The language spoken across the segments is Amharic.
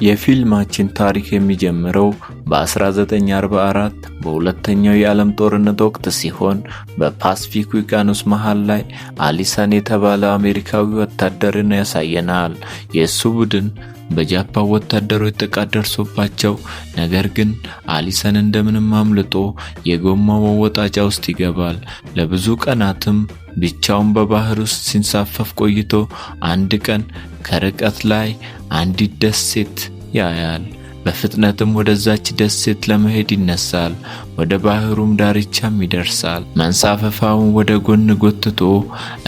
የፊልማችን ታሪክ የሚጀምረው በ1944 በሁለተኛው የዓለም ጦርነት ወቅት ሲሆን በፓሲፊክ ውቅያኖስ መሃል ላይ አሊሰን የተባለ አሜሪካዊ ወታደርን ያሳየናል። የእሱ ቡድን በጃፓን ወታደሮች ጥቃት ደርሶባቸው፣ ነገር ግን አሊሰን እንደምንም አምልጦ የጎማ መወጣጫ ውስጥ ይገባል። ለብዙ ቀናትም ብቻውን በባህር ውስጥ ሲንሳፈፍ ቆይቶ አንድ ቀን ከርቀት ላይ አንዲት ደሴት ያያል። በፍጥነትም ወደዛች ደሴት ለመሄድ ይነሳል። ወደ ባህሩም ዳርቻም ይደርሳል። መንሳፈፋውን ወደ ጎን ጎትቶ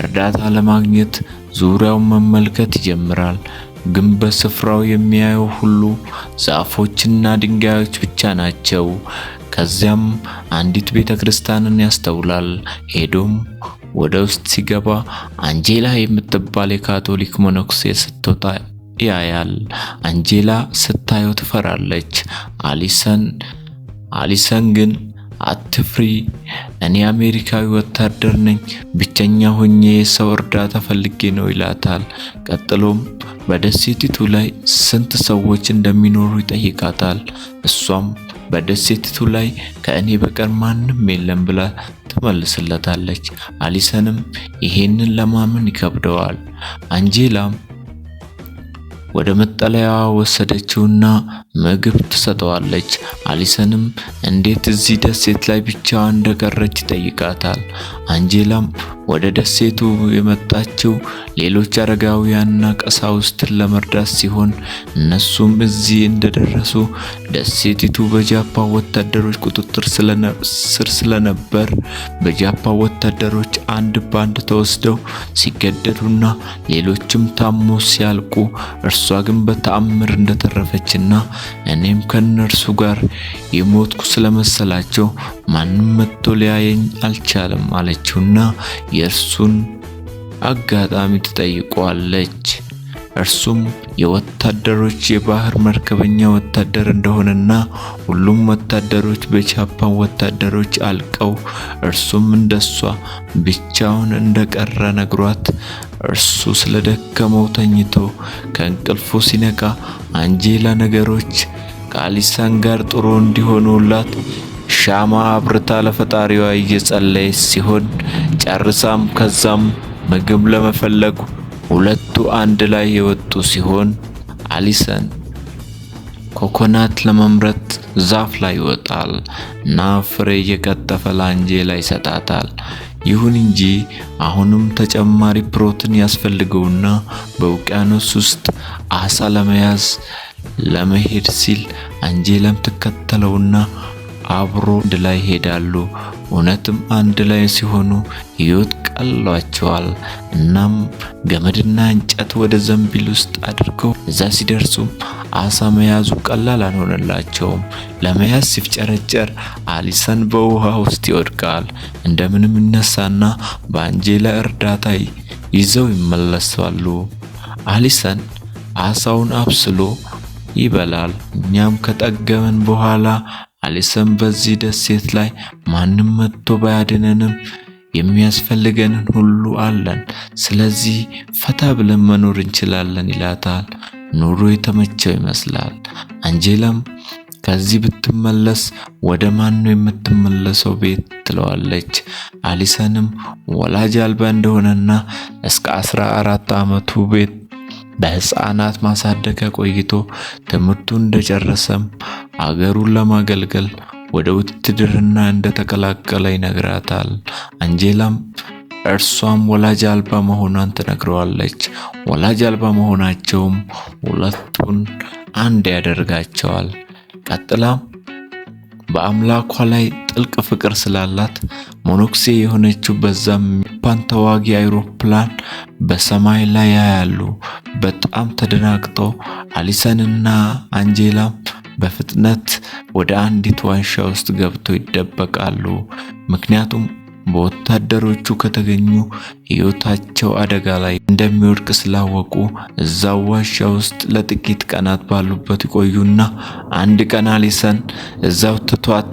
እርዳታ ለማግኘት ዙሪያውን መመልከት ይጀምራል። ግን በስፍራው የሚያየው ሁሉ ዛፎችና ድንጋዮች ብቻ ናቸው። ከዚያም አንዲት ቤተክርስቲያንን ያስተውላል። ሄዶም ወደ ውስጥ ሲገባ አንጄላ የምትባል የካቶሊክ መነኩሴ ስትወጣ ያያል። አንጄላ ስታየው ትፈራለች። አሊሰን ግን አትፍሪ፣ እኔ አሜሪካዊ ወታደር ነኝ፣ ብቸኛ ሆኜ የሰው እርዳታ ፈልጌ ነው ይላታል። ቀጥሎም በደሴቲቱ ላይ ስንት ሰዎች እንደሚኖሩ ይጠይቃታል። እሷም በደሴቲቱ ላይ ከእኔ በቀር ማንም የለም ብላ ትመልስለታለች። አሊሰንም ይሄንን ለማመን ይከብደዋል። አንጄላም ወደ መጠለያዋ ወሰደችውና ምግብ ትሰጠዋለች። አሊሰንም እንዴት እዚህ ደሴት ላይ ብቻዋን እንደቀረች ይጠይቃታል። አንጄላም ወደ ደሴቱ የመጣችው ሌሎች አረጋውያንና ቀሳውስትን ለመርዳት ሲሆን እነሱም እዚህ እንደደረሱ ደሴቲቱ በጃፓን ወታደሮች ቁጥጥር ስር ስለነበር በጃፓን ወታደሮች አንድ ባንድ ተወስደው ሲገደሉና ሌሎችም ታሞ ሲያልቁ እርሷ ግን በተአምር እንደተረፈችና እኔም ከነርሱ ጋር የሞትኩ ስለመሰላቸው ማንም መጥቶ ሊያየኝ አልቻለም አለችውና የእርሱን አጋጣሚ ትጠይቀዋለች። እርሱም የወታደሮች የባህር መርከበኛ ወታደር እንደሆነና ሁሉም ወታደሮች በጃፓን ወታደሮች አልቀው እርሱም እንደሷ ብቻውን እንደቀረ ነግሯት እርሱ ስለደከመው ተኝቶ ከእንቅልፉ ሲነቃ አንጄላ ነገሮች ከአሊሰን ጋር ጥሩ እንዲሆኑላት ሻማ አብርታ ለፈጣሪዋ እየጸለየች ሲሆን ጨርሳም ከዛም ምግብ ለመፈለግ ሁለቱ አንድ ላይ የወጡ ሲሆን አሊሰን ኮኮናት ለመምረጥ ዛፍ ላይ ይወጣል እና ፍሬ እየቀጠፈ ለአንጄላ ይሰጣታል። ይሁን እንጂ አሁንም ተጨማሪ ፕሮቲን ያስፈልገውና በውቅያኖስ ውስጥ አሳ ለመሄድ ሲል አንጄላም ትከተለውና አብሮ አንድ ላይ ሄዳሉ። እውነትም አንድ ላይ ሲሆኑ ህይወት ቀሏቸዋል። እናም ገመድና እንጨት ወደ ዘንቢል ውስጥ አድርገው እዛ ሲደርሱም አሳ መያዙ ቀላል አልሆነላቸውም። ለመያዝ ሲፍጨረጨር አሊሰን በውሃ ውስጥ ይወድቃል። እንደምንም ይነሳና በአንጄላ እርዳታ ይዘው ይመለሳሉ። አሊሰን አሳውን አብስሎ ይበላል። እኛም ከጠገበን በኋላ አሊሰን በዚህ ደሴት ላይ ማንም መጥቶ ባያድነንም የሚያስፈልገንን ሁሉ አለን፣ ስለዚህ ፈታ ብለን መኖር እንችላለን ይላታል። ኑሮ የተመቸው ይመስላል። አንጄላም ከዚህ ብትመለስ ወደ ማን ነው የምትመለሰው ቤት ትለዋለች። አሊሰንም ወላጅ አልባ እንደሆነና እስከ 14 ዓመቱ ቤት በህፃናት ማሳደጊያ ቆይቶ ትምህርቱን እንደጨረሰም አገሩን ለማገልገል ወደ ውትድርና እንደተቀላቀለ ይነግራታል። አንጄላም እርሷም ወላጅ አልባ መሆኗን ትነግረዋለች። ወላጅ አልባ መሆናቸውም ሁለቱን አንድ ያደርጋቸዋል። ቀጥላም በአምላኳ ላይ ጥልቅ ፍቅር ስላላት ሞኖክሴ የሆነችው በዛም ጃፓን ተዋጊ አይሮፕላን በሰማይ ላይ ያያሉ። በጣም ተደናግጠው አሊሰንና አንጄላም በፍጥነት ወደ አንዲት ዋሻ ውስጥ ገብተው ይደበቃሉ። ምክንያቱም በወታደሮቹ ከተገኙ ሕይወታቸው አደጋ ላይ እንደሚወድቅ ስላወቁ እዛው ዋሻ ውስጥ ለጥቂት ቀናት ባሉበት ይቆዩና አንድ ቀን አሊሰን እዛው ትቷት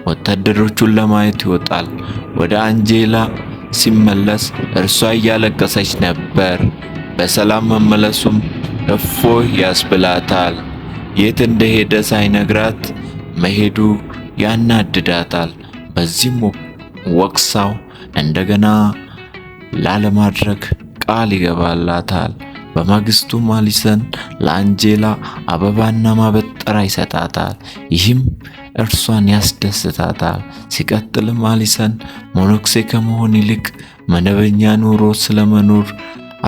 ወታደሮቹን ለማየት ይወጣል። ወደ አንጄላ ሲመለስ እርሷ እያለቀሰች ነበር። በሰላም መመለሱም እፎይ ያስብላታል። የት እንደሄደ ሳይነግራት መሄዱ ያናድዳታል። በዚህም ወቅሳው እንደገና ላለማድረግ ቃል ይገባላታል። በማግስቱም አሊሰን ለአንጄላ አበባና ማበጠሪያ ይሰጣታል። ይህም እርሷን ያስደስታታል። ሲቀጥልም አሊሰን ሞኖክሴ ከመሆን ይልቅ መደበኛ ኑሮ ስለመኖር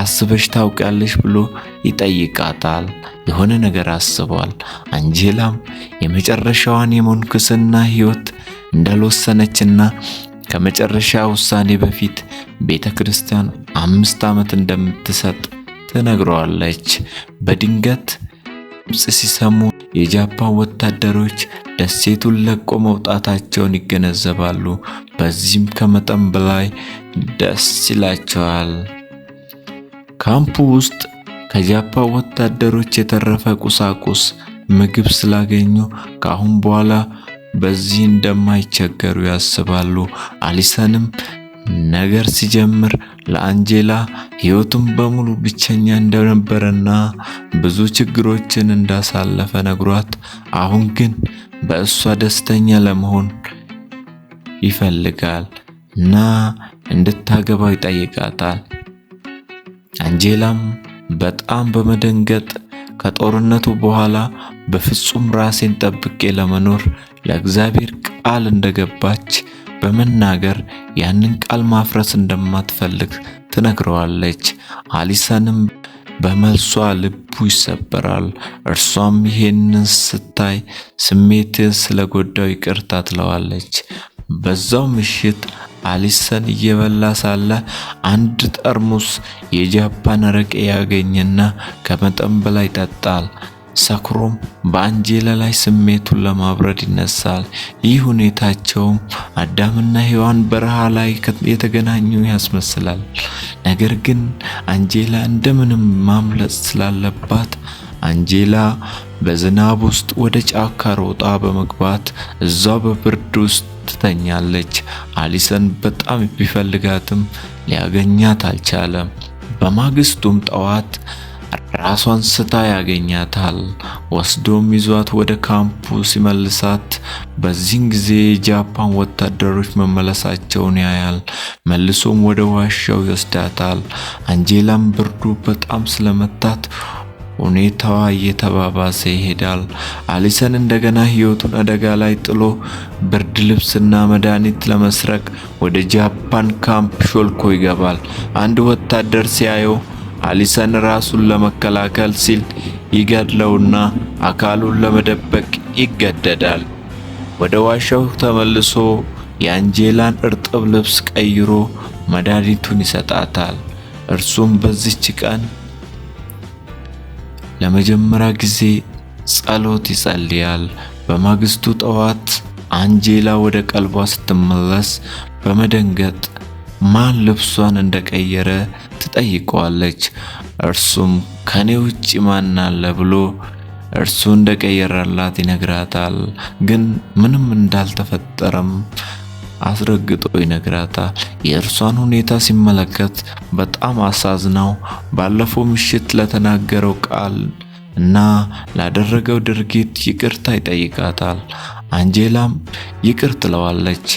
አስበሽ ታውቂያለሽ ብሎ ይጠይቃታል። የሆነ ነገር አስቧል። አንጄላም የመጨረሻዋን የሞንክስና ሕይወት እንዳልወሰነችና ከመጨረሻ ውሳኔ በፊት ቤተክርስቲያን 5 ዓመት እንደምትሰጥ ትነግረዋለች። በድንገት ድምፅ ሲሰሙ የጃፓን ወታደሮች ደሴቱን ለቆ መውጣታቸውን ይገነዘባሉ። በዚህም ከመጠን በላይ ደስ ይላቸዋል። ካምፑ ውስጥ ከጃፓን ወታደሮች የተረፈ ቁሳቁስ፣ ምግብ ስላገኙ ከአሁን በኋላ በዚህ እንደማይቸገሩ ያስባሉ። አሊሰንም ነገር ሲጀምር ለአንጄላ ሕይወቱን በሙሉ ብቸኛ እንደነበረና ብዙ ችግሮችን እንዳሳለፈ ነግሯት፣ አሁን ግን በእሷ ደስተኛ ለመሆን ይፈልጋል እና እንድታገባው ይጠይቃታል። አንጄላም በጣም በመደንገጥ ከጦርነቱ በኋላ በፍጹም ራሴን ጠብቄ ለመኖር ለእግዚአብሔር ቃል እንደገባች በመናገር ያንን ቃል ማፍረስ እንደማትፈልግ ትነግረዋለች። አሊሰንም በመልሷ ልቡ ይሰበራል። እርሷም ይሄንን ስታይ ስሜት ስለጎዳው ይቅርታ ትለዋለች። በዛው ምሽት አሊሰን እየበላ ሳለ አንድ ጠርሙስ የጃፓን አረቄ ያገኘና ከመጠን በላይ ይጠጣል። ሰክሮም በአንጄላ ላይ ስሜቱን ለማብረድ ይነሳል። ይህ ሁኔታቸውም አዳምና ሔዋን በረሃ ላይ የተገናኙ ያስመስላል። ነገር ግን አንጄላ እንደምንም ማምለጥ ስላለባት አንጄላ በዝናብ ውስጥ ወደ ጫካ ሮጣ በመግባት እዛው በብርድ ውስጥ ትተኛለች። አሊሰን በጣም ቢፈልጋትም ሊያገኛት አልቻለም። በማግስቱም ጠዋት ራሷን ስታ ያገኛታል። ወስዶም ይዟት ወደ ካምፑ ሲመልሳት በዚህን ጊዜ የጃፓን ወታደሮች መመለሳቸውን ያያል። መልሶም ወደ ዋሻው ይወስዳታል። አንጄላም ብርዱ በጣም ስለመታት ሁኔታዋ እየተባባሰ ይሄዳል። አሊሰን እንደገና ሕይወቱን አደጋ ላይ ጥሎ ብርድ ልብስና መድኃኒት ለመስረቅ ወደ ጃፓን ካምፕ ሾልኮ ይገባል። አንድ ወታደር ሲያየው አሊሰን ራሱን ለመከላከል ሲል ይገድለውና አካሉን ለመደበቅ ይገደዳል። ወደ ዋሻው ተመልሶ የአንጄላን እርጥብ ልብስ ቀይሮ መድኃኒቱን ይሰጣታል። እርሱም በዚች ቀን ለመጀመሪያ ጊዜ ጸሎት ይጸልያል። በማግስቱ ጠዋት አንጄላ ወደ ቀልቧ ስትመለስ በመደንገጥ ማን ልብሷን እንደቀየረ ትጠይቀዋለች። እርሱም ከኔ ውጪ ማን አለ ብሎ እርሱ እንደቀየረላት ይነግራታል። ግን ምንም እንዳልተፈጠረም አስረግጦ ይነግራታል። የእርሷን ሁኔታ ሲመለከት በጣም አሳዝናው ባለፈው ምሽት ለተናገረው ቃል እና ላደረገው ድርጊት ይቅርታ ይጠይቃታል። አንጄላም ይቅር ትለዋለች።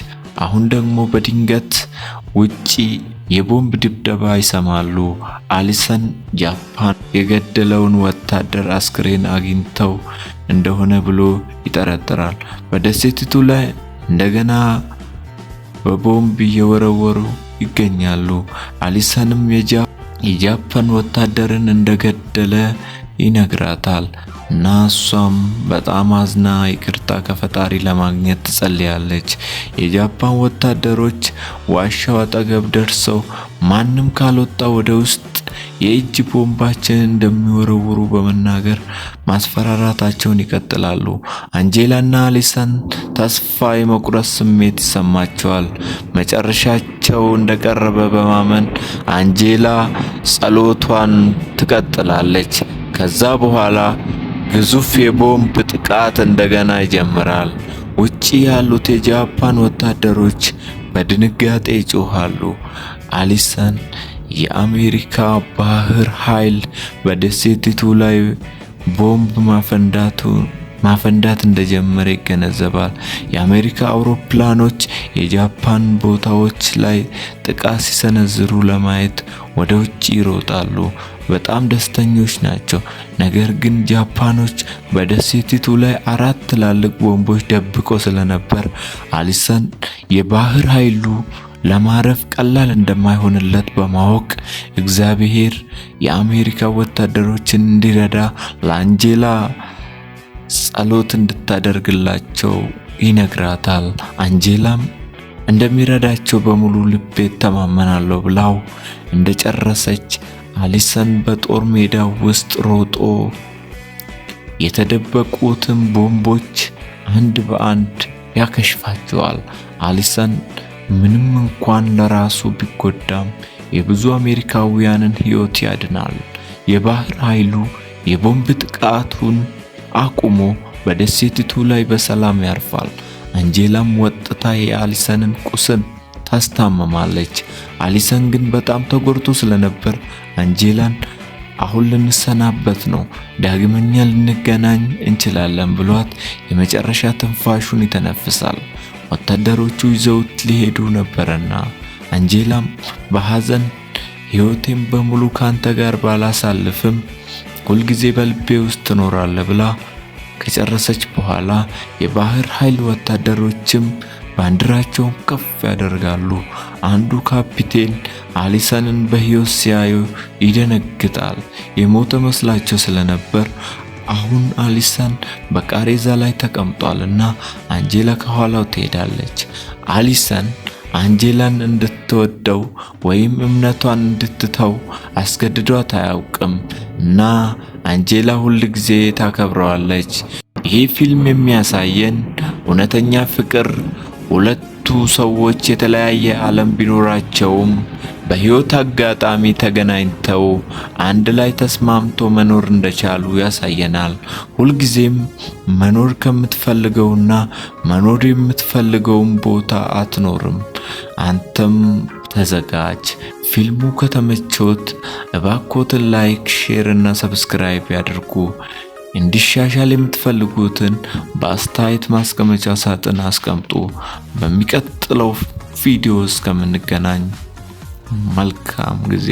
አሁን ደግሞ በድንገት ውጪ የቦምብ ድብደባ ይሰማሉ። አሊሰን ጃፓን የገደለውን ወታደር አስክሬን አግኝተው እንደሆነ ብሎ ይጠረጥራል። በደሴቲቱ ላይ እንደገና በቦምብ እየወረወሩ ይገኛሉ። አሊሰንም የጃፓን ወታደርን እንደገደለ ይነግራታል እና እሷም በጣም አዝና ይቅርታ ከፈጣሪ ለማግኘት ትጸልያለች። የጃፓን ወታደሮች ዋሻው አጠገብ ደርሰው ማንም ካልወጣ ወደ ውስጥ የእጅ ቦምባችንን እንደሚወረውሩ በመናገር ማስፈራራታቸውን ይቀጥላሉ። አንጄላና አሊሰን ተስፋ የመቁረጥ ስሜት ይሰማቸዋል። መጨረሻቸው እንደቀረበ በማመን አንጄላ ጸሎቷን ትቀጥላለች። ከዛ በኋላ ግዙፍ የቦምብ ጥቃት እንደገና ይጀምራል። ውጪ ያሉት የጃፓን ወታደሮች በድንጋጤ ይጮሃሉ። አሊሰን የአሜሪካ ባህር ኃይል በደሴቲቱ ላይ ቦምብ ማፈንዳት እንደጀመረ ይገነዘባል። የአሜሪካ አውሮፕላኖች የጃፓን ቦታዎች ላይ ጥቃት ሲሰነዝሩ ለማየት ወደ ውጭ ይሮጣሉ። በጣም ደስተኞች ናቸው። ነገር ግን ጃፓኖች በደሴቲቱ ላይ 4 ትላልቅ ቦምቦች ደብቀው ስለነበር አሊሰን የባህር ኃይሉ ለማረፍ ቀላል እንደማይሆንለት በማወቅ እግዚአብሔር የአሜሪካ ወታደሮችን እንዲረዳ ለአንጄላ ጸሎት እንድታደርግላቸው ይነግራታል። አንጄላም እንደሚረዳቸው በሙሉ ልቤ ተማመናለሁ ብላው እንደጨረሰች አሊሰን በጦር ሜዳ ውስጥ ሮጦ የተደበቁትን ቦምቦች አንድ በአንድ ያከሽፋቸዋል። አሊሰን ምንም እንኳን ለራሱ ቢጎዳም የብዙ አሜሪካውያንን ሕይወት ያድናል። የባህር ኃይሉ የቦምብ ጥቃቱን አቁሞ በደሴቲቱ ላይ በሰላም ያርፋል። አንጄላም ወጥታ የአሊሰንን ቁስል ታስታመማለች። አሊሰን ግን በጣም ተጎድቶ ስለነበር አንጄላን አሁን ልንሰናበት ነው፣ ዳግመኛ ልንገናኝ እንችላለን ብሏት የመጨረሻ ትንፋሹን ይተነፍሳል። ወታደሮቹ ይዘውት ሊሄዱ ነበርና አንጄላም በሐዘን ሕይወቴን በሙሉ ካንተ ጋር ባላሳልፍም ሁልጊዜ በልቤ ውስጥ ትኖራለህ ብላ ከጨረሰች በኋላ የባህር ኃይል ወታደሮችም ባንዲራቸውን ከፍ ያደርጋሉ። አንዱ ካፒቴን አሊሰንን በሕይወት ሲያዩ ይደነግጣል። የሞተ መስላቸው ስለነበር አሁን አሊሰን በቃሬዛ ላይ ተቀምጧልና አንጄላ ከኋላው ትሄዳለች። አሊሰን አንጄላን እንድትወደው ወይም እምነቷን እንድትተው አስገድዷት አያውቅም እና አንጄላ ሁል ጊዜ ታከብረዋለች። ይሄ ፊልም የሚያሳየን እውነተኛ ፍቅር ሁለቱ ሰዎች የተለያየ ዓለም ቢኖራቸውም በሕይወት አጋጣሚ ተገናኝተው አንድ ላይ ተስማምቶ መኖር እንደቻሉ ያሳየናል። ሁልጊዜም መኖር ከምትፈልገውና መኖር የምትፈልገውን ቦታ አትኖርም። አንተም ተዘጋጅ። ፊልሙ ከተመቾት እባክዎትን ላይክ፣ ሼር እና ሰብስክራይብ ያድርጉ። እንዲሻሻል የምትፈልጉትን በአስተያየት ማስቀመጫ ሳጥን አስቀምጡ። በሚቀጥለው ቪዲዮ እስከምንገናኝ መልካም ጊዜ